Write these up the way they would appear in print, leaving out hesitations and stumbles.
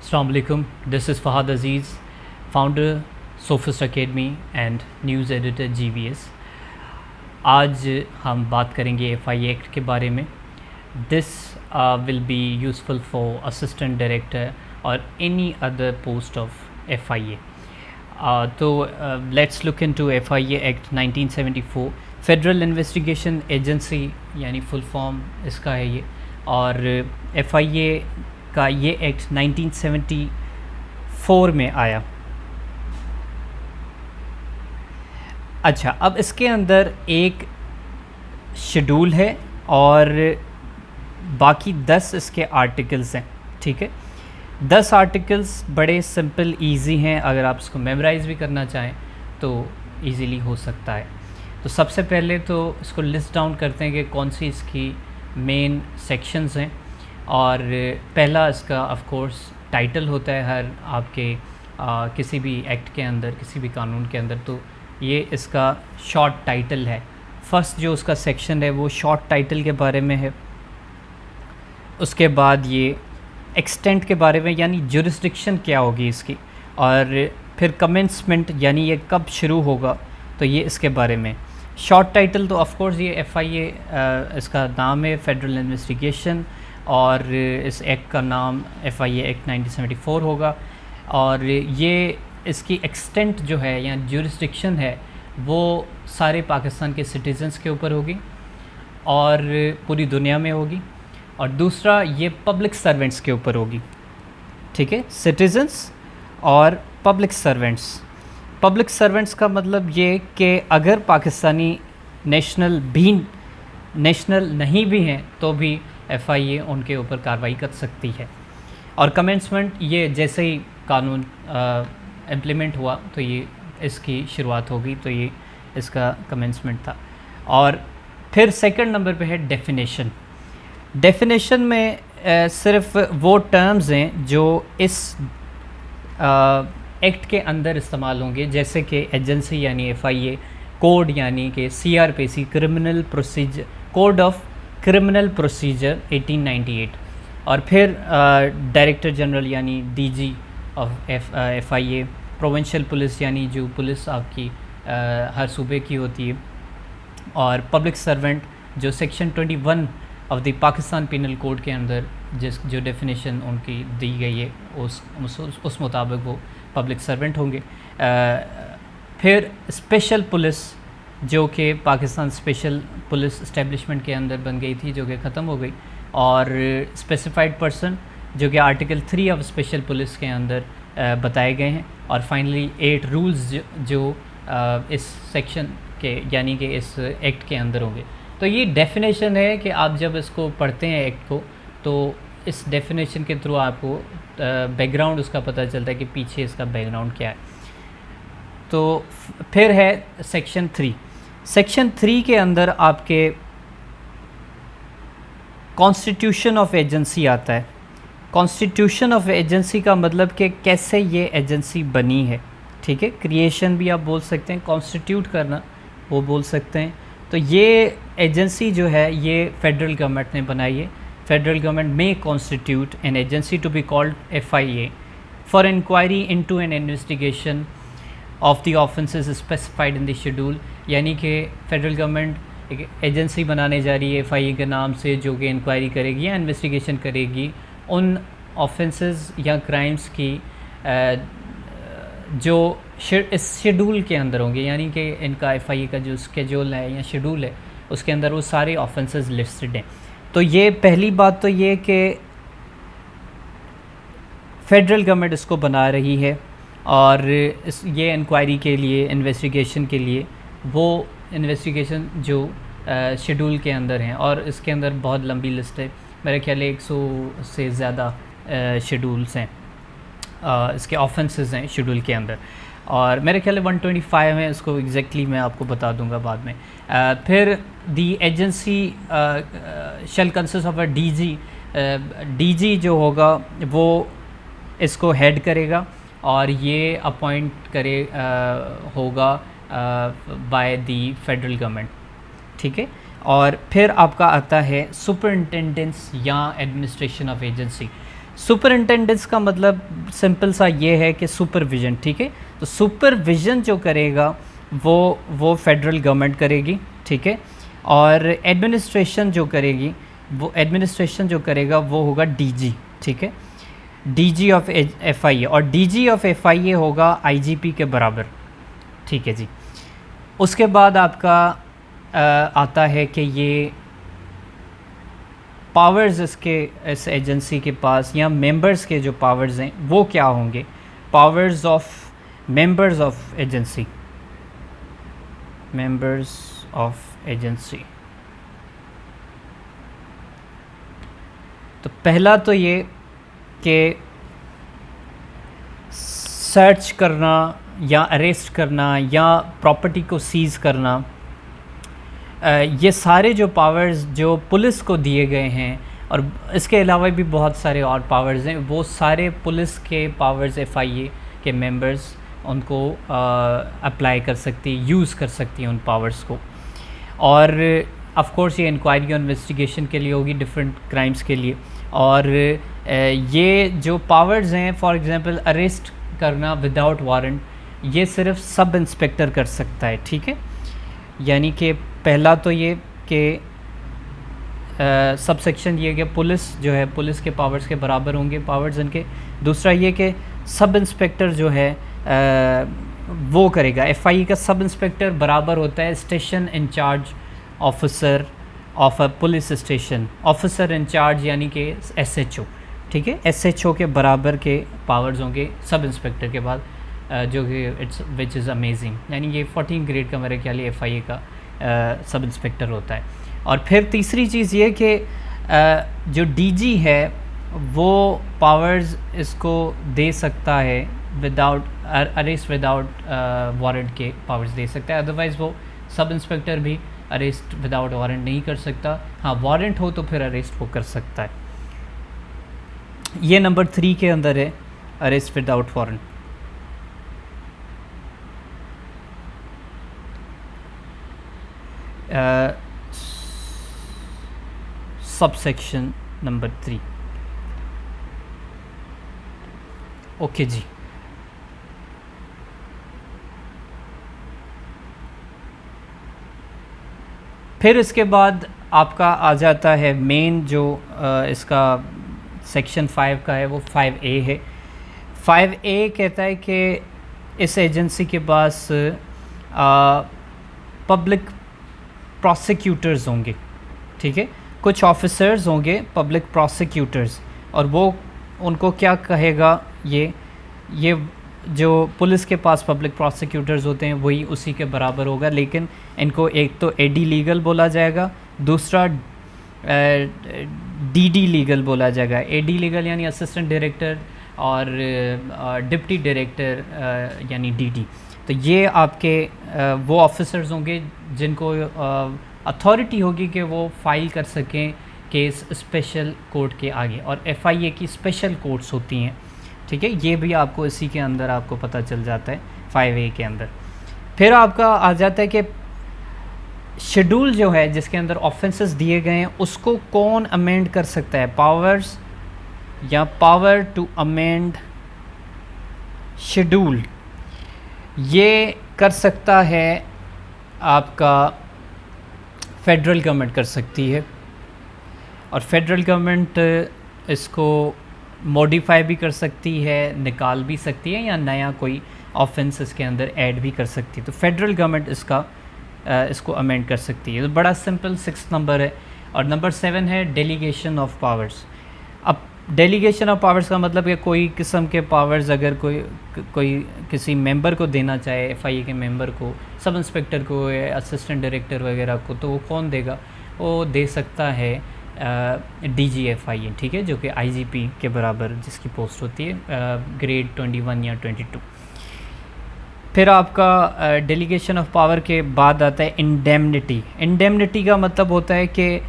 Assalamu alaikum. This is Fahad Aziz, founder Sophist Academy and news editor GVS. आज हम बात करेंगे FIA act के बारे में. This will be useful for assistant director और any other post of FIA. तो let's look into FIA act 1974. Federal investigation agency यानी फुल फॉर्म इसका है ये. और FIA का ये एक्ट 1974 में आया. अच्छा, अब इसके अंदर एक शेड्यूल है और बाकी 10 इसके आर्टिकल्स हैं. ठीक है, 10 आर्टिकल्स बड़े सिंपल इजी हैं. अगर आप इसको मेमोराइज़ भी करना चाहें तो इजीली हो सकता है. तो सबसे पहले तो इसको लिस्ट डाउन करते हैं कि कौन सी इसकी मेन सेक्शंस हैं. और पहला इसका ऑफ कोर्स टाइटल होता है हर आपके किसी भी एक्ट के अंदर, किसी भी कानून के अंदर. तो ये इसका शॉर्ट टाइटल है. फर्स्ट जो उसका सेक्शन है वो शॉर्ट टाइटल के बारे में है. उसके बाद ये एक्सटेंट के बारे में यानी जुरिस्डिक्शन क्या होगी इसकी. और फिर कमेंसमेंट यानी ये कब शुरू होगा, तो ये इसके बारे में. शॉर्ट टाइटल तो ऑफ कोर्स ये FIA इसका नाम है, फेडरल इन्वेस्टिगेशन. और इस एक्ट का नाम FIA एक्ट 1974 होगा. और ये इसकी एक्सटेंट जो है या जुरिस्डिक्शन है वो सारे पाकिस्तान के सिटीज़न्स के ऊपर होगी और पूरी दुनिया में होगी. और दूसरा ये पब्लिक सर्वेंट्स के ऊपर होगी. ठीक है, सिटीज़न्स और पब्लिक सर्वेंट्स. पब्लिक सर्वेंट्स का मतलब ये कि अगर पाकिस्तानी नेशनल नहीं भी हैं तो भी FIA उनके ऊपर कार्रवाई कर सकती है. और कमेंसमेंट ये जैसे ही कानून इम्प्लीमेंट हुआ तो ये इसकी शुरुआत होगी. तो ये इसका कमेंसमेंट था. और फिर सेकंड नंबर पे है डेफिनेशन. डेफिनेशन में सिर्फ वो टर्म्स हैं जो इस एक्ट के अंदर इस्तेमाल होंगे, जैसे कि एजेंसी यानी FIA, कोड यानी कि CRPC code of criminal procedure 1898. और फिर डायरेक्टर जनरल यानी DG of FIA, provincial police यानी जो पुलिस आपकी हर सूबे की होती है. और पब्लिक सर्वेंट जो section 21 of the Pakistan penal code के अंदर जो डेफिनेशन उनकी दी गई है उस मुताबिक वो पब्लिक सर्वेंट होंगे. फिर स्पेशल पुलिस जो कि पाकिस्तान स्पेशल पुलिस इस्टेब्लिशमेंट के अंदर बन गई थी, जो कि ख़त्म हो गई. और स्पेसिफाइड पर्सन जो कि आर्टिकल 3 ऑफ स्पेशल पुलिस के अंदर बताए गए हैं. और फाइनली 8 रूल्स जो इस सेक्शन के यानी कि इस एक्ट के अंदर होंगे. तो ये डेफिनेशन है कि आप जब इसको पढ़ते हैं एक्ट को तो इस डेफिनेशन के थ्रू आपको बैकग्राउंड उसका पता चलता है कि पीछे इसका बैकग्राउंड क्या है. तो फिर है सेक्शन 3. सेक्शन 3 के अंदर आपके कॉन्स्टिट्यूशन ऑफ एजेंसी आता है. कॉन्स्टिट्यूशन ऑफ एजेंसी का मतलब कि कैसे ये एजेंसी बनी है. ठीक है, क्रिएशन भी आप बोल सकते हैं, कॉन्स्टिट्यूट करना वो बोल सकते हैं. तो ये एजेंसी जो है ये फेडरल गवर्नमेंट ने बनाई है. फेडरल गवर्नमेंट में constitute an agency to be called FIA for inquiry into an investigation of the offences specified in the schedule. यानी कि फेडरल गवर्नमेंट एक एजेंसी बनाने जा रही है FIA के नाम से, जो कि इंक्वायरी करेगी या इन्वेस्टिगेशन करेगी उन ऑफेंसेस या क्राइम्स की जो इस शेड्यूल के अंदर होंगे. यानी कि इनका FIA का जो स्केड्यूल है या शेड्यूल है उसके अंदर वो सारे ऑफेंसेस लिस्टेड हैं. तो ये पहली बात तो ये कि फेडरल गवर्नमेंट इसको बना रही है और ये इंक्वायरी के लिए, इन्वेस्टिगेशन के लिए वो इन्वेस्टिगेशन जो शेड्यूल के अंदर हैं. और इसके अंदर बहुत लंबी लिस्ट है, मेरे ख्याल 100 से ज़्यादा शेड्यूल्स हैं, इसके ऑफेंसेस हैं शेड्यूल के अंदर. और मेरे ख्याल 125 है, इसको एग्जैक्टली मैं आपको बता दूंगा बाद में. फिर the agency shall consist of a DG जो होगा वो इसको हेड करेगा और ये अपॉइंट होगा बाय दी फेडरल गवर्नमेंट. ठीक है, और फिर आपका आता है सुपरिंटेंडेंस या एडमिनिस्ट्रेशन ऑफ एजेंसी. सुपरिंटेंडेंस का मतलब सिंपल सा ये है कि सुपरविज़न, ठीक है। तो सुपरविज़न जो करेगा वो फेडरल गवर्नमेंट करेगी, ठीक है। और एडमिनिस्ट्रेशन जो करेगा वो होगा डीजी, ठीक है, डीजी ऑफ एफआईए। और डीजी ऑफ एफआईए होगा आईजीपी के बराबर, ठीक है जी। उसके बाद आपका आता है कि ये पावर्स इस एजेंसी के पास या मेंबर्स के जो पावर्स हैं वो क्या होंगे। Powers of members of agency, तो पहला तो ये कि सर्च करना या अरेस्ट करना या प्रॉपर्टी को सीज़ करना, ये सारे जो पावर्स जो पुलिस को दिए गए हैं, और इसके अलावा भी बहुत सारे और पावर्स हैं, वो सारे पुलिस के पावर्स एफआईए के मेंबर्स उनको अप्लाई कर सकती, यूज़ कर सकती हैं उन पावर्स को। और ऑफ कोर्स ये इंक्वायरी और इन्वेस्टिगेशन के लिए होगी डिफरेंट क्राइम्स के लिए। और ये जो पावर्स हैं, फॉर एग्जांपल अरेस्ट करना विदाउट वारंट, ये सिर्फ सब इंस्पेक्टर कर सकता है, ठीक है। यानी कि पहला तो ये कि सब सेक्शन ये कि पुलिस जो है, पुलिस के पावर्स के बराबर होंगे पावर्स इनके। दूसरा ये कि सब इंस्पेक्टर जो है वो करेगा, एफआईए का सब इंस्पेक्टर बराबर होता है station incharge officer of a police station, officer incharge यानी कि एसएचओ, ठीक है। एसएचओ के बराबर के पावर्स होंगे सब इंस्पेक्टर के बाद, जो कि विच इज़ अमेजिंग। यानी ये 14 ग्रेड का मेरे ख्याल एफआईए का सब इंस्पेक्टर होता है। और फिर तीसरी चीज़ ये कि जो डीजी है वो पावर्स इसको दे सकता है विदाउट अरेस्ट, विदाउट वारंट के पावर्स दे सकता है। अदरवाइज़ वो सब इंस्पेक्टर भी अरेस्ट विदाउट वारंट नहीं कर सकता। हाँ, वारंट हो तो फिर अरेस्ट वो कर सकता है। ये नंबर 3 के अंदर है, arrest without warrant. Subsection number 3, okay ji. फिर इसके बाद आपका आ जाता है मेन जो इसका सेक्शन 5 का है, वो 5A है। 5A कहता है कि इस एजेंसी के पास पब्लिक प्रोसिक्यूटर्स होंगे, ठीक है। कुछ ऑफिसर्स होंगे पब्लिक प्रोसिक्यूटर्स, और वो उनको क्या कहेगा, ये जो पुलिस के पास पब्लिक प्रोसिक्यूटर्स होते हैं वही उसी के बराबर होगा। लेकिन इनको एक तो एडी लीगल बोला जाएगा, दूसरा डीडी लीगल बोला जाएगा। एडी लीगल यानी असिस्टेंट डायरेक्टर, और डिप्टी डायरेक्टर यानी डीडी। तो ये आपके वो ऑफिसर्स होंगे जिनको अथॉरिटी होगी कि वो फाइल कर सकें केस स्पेशल कोर्ट के आगे, और एफआईए की स्पेशल कोर्ट्स होती हैं, ठीक है। ये भी आपको इसी के अंदर आपको पता चल जाता है 5A के अंदर। फिर आपका आ जाता है कि शेड्यूल जो है जिसके अंदर ऑफेंसेस दिए गए हैं उसको कौन अमेंड कर सकता है। पावर्स या पावर टू अमेंड शेड्यूल, ये कर सकता है आपका फेडरल गवर्नमेंट कर सकती है। और फेडरल गवर्नमेंट इसको मॉडिफाई भी कर सकती है, निकाल भी सकती है, या नया कोई ऑफेंस इसके अंदर ऐड भी कर सकती है। तो फेडरल गवर्नमेंट इसको अमेंड कर सकती है। तो बड़ा सिंपल 6 नंबर है। और नंबर 7 है डेलीगेशन ऑफ पावर्स। अब डेलीगेशन ऑफ पावर्स का मतलब कि कोई किस्म के पावर्स अगर कोई किसी मेंबर को देना चाहे, एफआईए के मेंबर को, सब इंस्पेक्टर को, असिस्टेंट डायरेक्टर वगैरह को, तो वो कौन देगा, वो दे सकता है डीजीएफआईए, ठीक है, जो कि आईजीपी के बराबर जिसकी पोस्ट होती है, ग्रेड 21 या 22। फिर आपका डेलीगेशन ऑफ पावर के बाद आता है इंडेमनिटी। इंडेमनिटी का मतलब होता है कि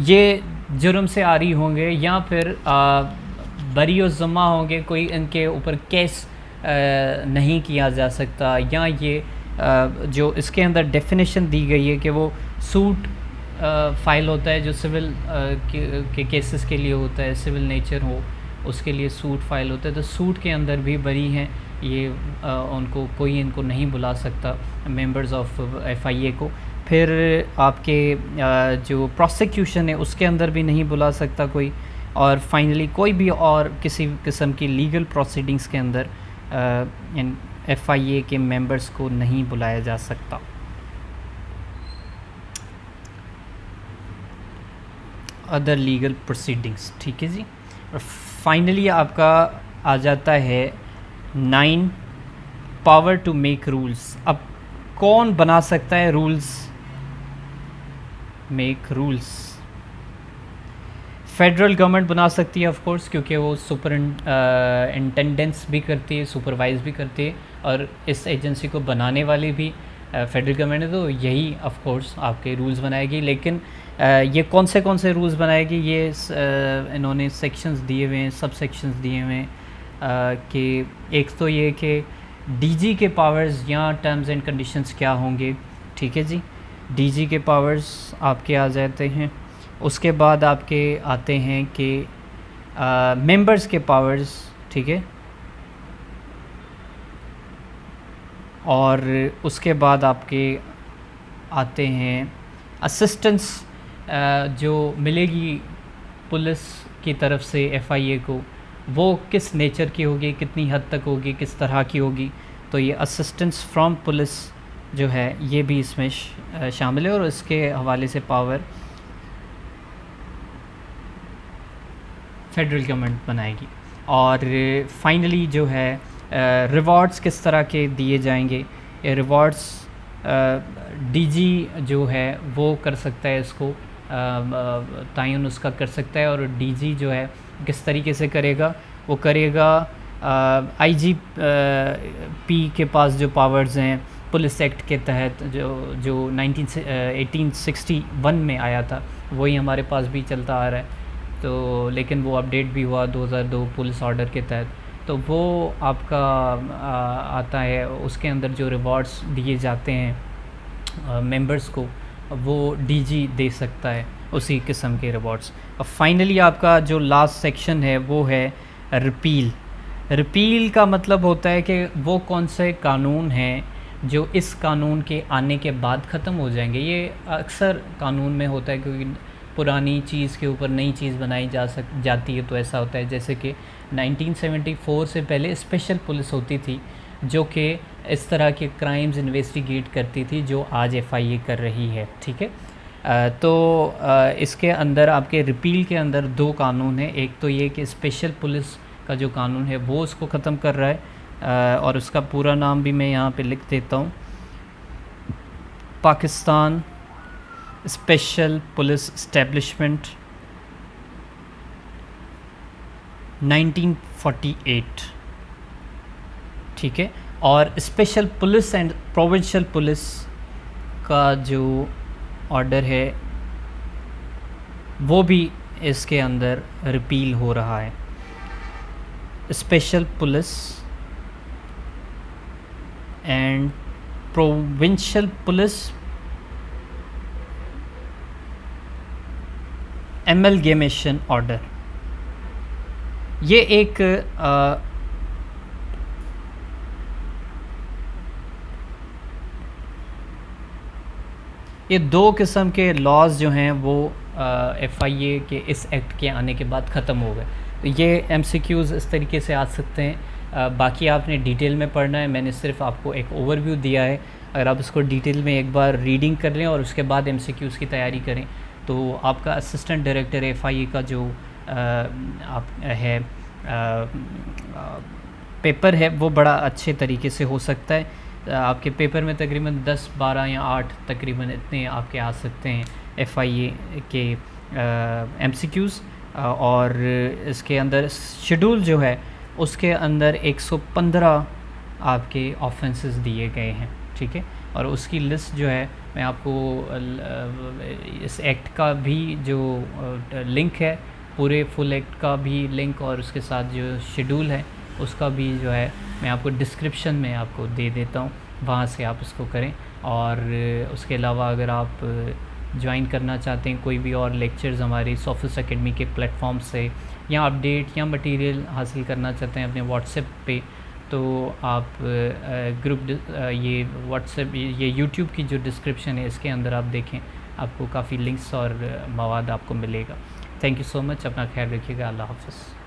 ये जुर्म से आरी होंगे या फिर बरी व ज़िम्मा होंगे, कोई इनके ऊपर केस नहीं किया जा सकता, या ये जो इसके अंदर डेफिनेशन दी गई है कि वो सूट फ़ाइल होता है जो सिविल के केसेस के लिए होता है, सिविल नेचर हो उसके लिए सूट फ़ाइल होता है। तो सूट के अंदर भी बरी हैं ये, उनको कोई इनको नहीं बुला सकता मेंबर्स ऑफ FIA को। फिर आपके जो प्रोसिक्यूशन है उसके अंदर भी नहीं बुला सकता कोई। और फाइनली कोई भी और किसी किस्म की लीगल प्रोसीडिंग्स के अंदर इन FIA के मेंबर्स को नहीं बुलाया जा सकता। अदर लीगल प्रोसीडिंग्स, ठीक है जी। और फाइनली आपका आ जाता है 9 पावर टू मेक रूल्स। अब कौन बना सकता है rules? Make rules federal government बना सकती है ऑफ कोर्स, क्योंकि वो इंटेंडेंस भी करती है, सुपरवाइज भी करती है, और इस एजेंसी को बनाने वाली भी फेडरल गवर्नमेंट है, तो यही ऑफ कोर्स आपके रूल्स बनाएगी। लेकिन ये कौन से रूल्स बनाएगी, ये इन्होंने सेक्शंस दिए हुए हैं, सब सेक्शंस दिए हुए हैं कि एक तो ये कि DG के पावर्स या टर्म्स एंड कंडीशंस क्या होंगे, ठीक है जी। DG के पावर्स आपके आ जाते हैं। उसके बाद आपके आते हैं कि मेंबर्स के पावर्स, ठीक है। और उसके बाद आपके आते हैं असिस्टेंस जो मिलेगी पुलिस की तरफ से FIA को, वो किस नेचर की होगी, कितनी हद तक होगी, किस तरह की होगी। तो ये असिस्टेंस फ्रॉम पुलिस जो है ये भी इसमें शामिल है, और इसके हवाले से पावर फेडरल गवर्नमेंट बनाएगी। और फाइनली जो है रिवॉर्ड्स किस तरह के दिए जाएंगे, ये रिवॉर्ड्स DG जो है वो कर सकता है, इसको तयन उसका कर सकता है। और DG जो है किस तरीके से करेगा, वो करेगा IGP के पास जो पावर्स हैं पुलिस एक्ट के तहत, जो 1861 में आया था, वही हमारे पास भी चलता आ रहा है। तो लेकिन वो अपडेट भी हुआ 2002 पुलिस ऑर्डर के तहत। तो वो आपका आता है, उसके अंदर जो रिवॉर्ड्स दिए जाते हैं मेंबर्स को, वो DG दे सकता है उसी किस्म के रिवॉर्ड्स। और फाइनली आपका जो लास्ट सेक्शन है वो है रिपील। रिपील का मतलब होता है कि वो कौन से कानून हैं जो इस कानून के आने के बाद ख़त्म हो जाएंगे। ये अक्सर कानून में होता है, क्योंकि पुरानी चीज़ के ऊपर नई चीज़ बनाई जाती है। तो ऐसा होता है जैसे कि 1974 से पहले स्पेशल पुलिस होती थी जो कि इस तरह के क्राइम्स इन्वेस्टिगेट करती थी जो आज FIA कर रही है, ठीक है। इसके अंदर आपके रिपील के अंदर 2 कानून हैं। एक तो ये कि स्पेशल पुलिस का जो कानून है वो उसको ख़त्म कर रहा है, और उसका पूरा नाम भी मैं यहाँ पे लिख देता हूँ, पाकिस्तान स्पेशल पुलिस एस्टेब्लिशमेंट 1948, ठीक है। और special police and provincial police का जो ऑर्डर है वो भी इसके अंदर रिपील हो रहा है। Special police and provincial police amalgamation order, ये एक ये 2 किस्म के लॉज जो हैं वो FIA के इस एक्ट के आने के बाद ख़त्म हो गए। तो ये MCQs इस तरीके से आ सकते हैं। बाकी आपने डिटेल में पढ़ना है, मैंने सिर्फ आपको एक ओवरव्यू दिया है। अगर आप इसको डिटेल में एक बार रीडिंग कर लें और उसके बाद MCQs की तैयारी करें, तो आपका असिस्टेंट डायरेक्टर FIA का जो आप है पेपर है वो बड़ा अच्छे तरीके से हो सकता है। आपके पेपर में तकरीबन 10, 12 या 8 तकरीबन इतने आपके आ सकते हैं FIA के MCQs। और इसके अंदर शेड्यूल जो है उसके अंदर 115 आपके ऑफेंसेस दिए गए हैं, ठीक है। और उसकी लिस्ट जो है मैं आपको इस एक्ट का भी जो लिंक है, पूरे फुल एक्ट का भी लिंक, और उसके साथ जो शेड्यूल है उसका भी जो है मैं आपको डिस्क्रिप्शन में आपको दे देता हूँ, वहाँ से आप उसको करें। और उसके अलावा अगर आप ज्वाइन करना चाहते हैं कोई भी और लेक्चर्स हमारे सोफिस एकेडमी के प्लेटफॉर्म से, या अपडेट या मटेरियल हासिल करना चाहते हैं अपने व्हाट्सएप पे, तो आप ग्रुप ये व्हाट्सएप ये यूट्यूब की जो डिस्क्रिप्शन है इसके अंदर आप देखें, आपको काफ़ी लिंक्स और मवाद आपको मिलेगा। थैंक यू सो मच, अपना ख्याल रखिएगा, अल्लाह हाफ़िज़।